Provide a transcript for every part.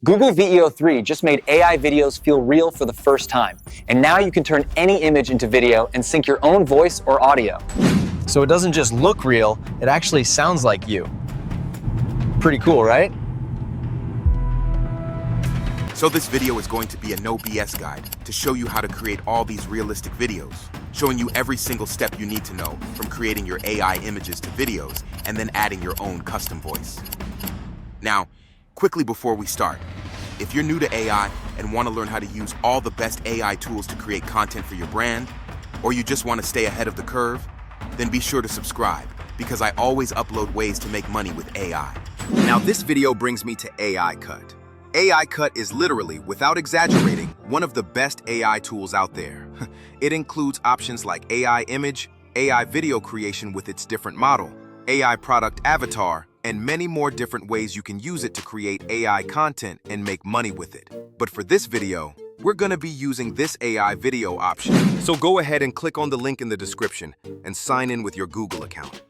Google VEO 3 just made AI videos feel real for the first time, and now you can turn any image into video and sync your own voice or audio. So it doesn't just look real, it actually sounds like you. Pretty cool, right? So this video is going to be a no BS guide to show you how to create all these realistic videos, showing you every single step you need to know from creating your AI images to videos and then adding your own custom voice. Now, quickly before we start, if you're new to AI and want to learn how to use all the best AI tools to create content for your brand, or you just want to stay ahead of the curve, then be sure to subscribe because I always upload ways to make money with AI. Now this video brings me to AI Cut. AI Cut is literally, without exaggerating, one of the best AI tools out there. It includes options like AI image, AI video creation with its different model, AI product avatar, and many more different ways you can use it to create AI content and make money with it. But for this video, we're gonna be using this AI video option. So go ahead and click on the link in the description and sign in with your Google account.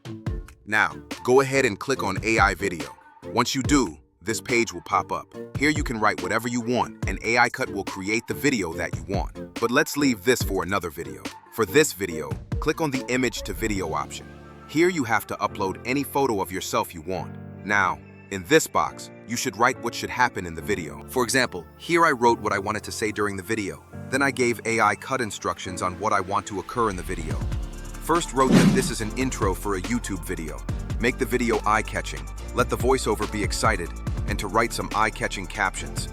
Now, go ahead and click on AI video. Once you do, this page will pop up. Here you can write whatever you want, and AI Cut will create the video that you want. But let's leave this for another video. For this video, click on the image to video option. Here you have to upload any photo of yourself you want. Now, in this box, you should write what should happen in the video. For example, here I wrote what I wanted to say during the video. Then I gave AI Cut instructions on what I want to occur in the video. First wrote that this is an intro for a YouTube video. Make the video eye-catching, let the voiceover be excited, and to write some eye-catching captions.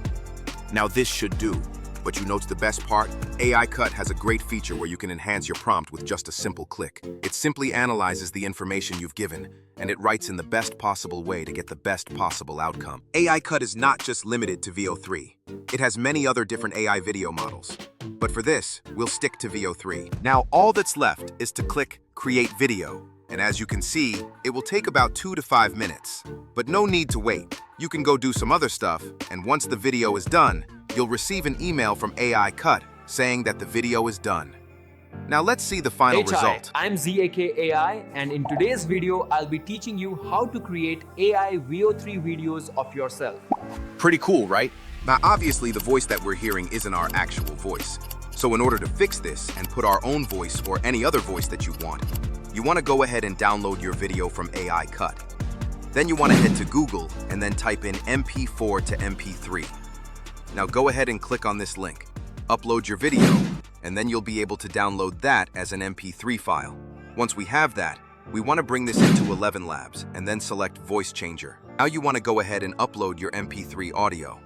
Now this should do. But you know the best part? AI Cut has a great feature where you can enhance your prompt with just a simple click. It simply analyzes the information you've given, and it writes in the best possible way to get the best possible outcome. AI Cut is not just limited to VEO 3. It has many other different AI video models. But for this, we'll stick to VEO 3. Now all that's left is to click Create Video. And as you can see, it will take about 2 to 5 minutes. But no need to wait. You can go do some other stuff, and once the video is done, you'll receive an email from AI Cut saying that the video is done. Now let's see the final result. I'm ZAKAI, and in today's video, I'll be teaching you how to create AI VEO3 videos of yourself. Pretty cool, right? Now obviously the voice that we're hearing isn't our actual voice. So in order to fix this and put our own voice or any other voice that you want to go ahead and download your video from AI Cut. Then you want to head to Google and then type in MP4 to MP3. Now go ahead and click on this link, upload your video, and then you'll be able to download that as an MP3 file. Once we have that, we want to bring this into 11 Labs and then select Voice Changer. Now you want to go ahead and upload your MP3 audio.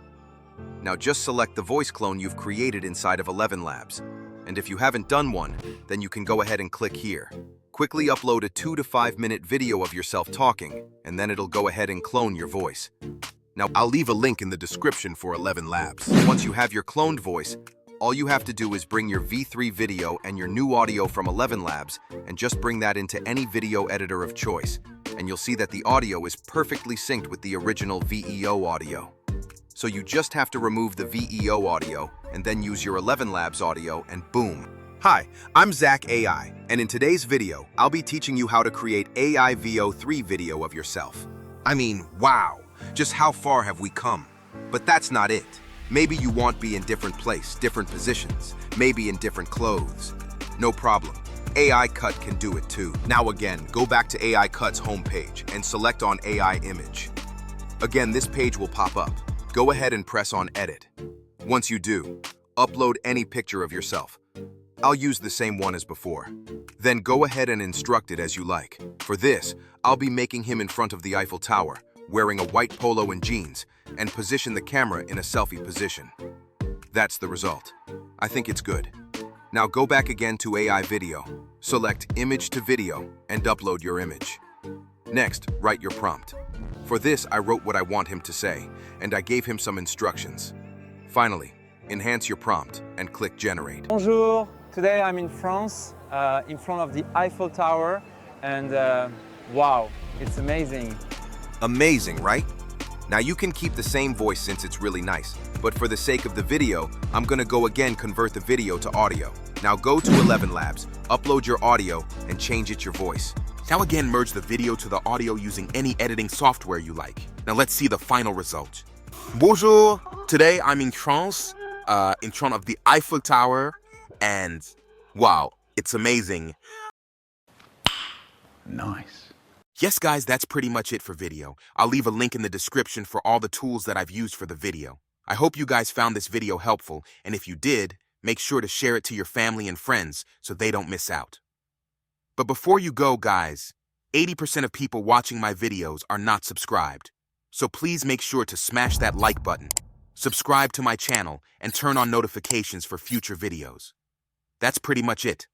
Now just select the voice clone you've created inside of 11 Labs. And if you haven't done one, then you can go ahead and click here. Quickly upload a 2 to 5 minute video of yourself talking, and then it'll go ahead and clone your voice. Now, I'll leave a link in the description for 11 Labs. Once you have your cloned voice, all you have to do is bring your V3 video and your new audio from 11 Labs and just bring that into any video editor of choice, and you'll see that the audio is perfectly synced with the original VEO audio. So you just have to remove the VEO audio and then use your 11 Labs audio and boom. Hi, I'm Zach AI, and in today's video, I'll be teaching you how to create AI VEO 3 video of yourself. I mean, wow, just how far have we come? But that's not it. Maybe you want to be in different place, different positions, maybe in different clothes. No problem. AI Cut can do it too. Now again, go back to AI Cut's homepage and select on AI image. Again, this page will pop up. Go ahead and press on Edit. Once you do, upload any picture of yourself. I'll use the same one as before. Then go ahead and instruct it as you like. For this, I'll be making him in front of the Eiffel Tower, wearing a white polo and jeans, and position the camera in a selfie position. That's the result. I think it's good. Now go back again to AI Video, select Image to Video, and upload your image. Next, write your prompt. For this, I wrote what I want him to say, and I gave him some instructions. Finally, enhance your prompt and click Generate. Bonjour, today I'm in France, in front of the Eiffel Tower, and wow, it's amazing. Amazing, right? Now you can keep the same voice since it's really nice, but for the sake of the video, I'm gonna go again convert the video to audio. Now go to 11 Labs, upload your audio, and change it your voice. Now again, merge the video to the audio using any editing software you like. Now let's see the final result. Bonjour. Today I'm in France, in front of the Eiffel Tower, and wow, it's amazing. Nice. Yes, guys, that's pretty much it for video. I'll leave a link in the description for all the tools that I've used for the video. I hope you guys found this video helpful, and if you did, make sure to share it to your family and friends so they don't miss out. But before you go, guys, 80% of people watching my videos are not subscribed. So please make sure to smash that like button, subscribe to my channel, and turn on notifications for future videos. That's pretty much it.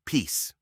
Peace.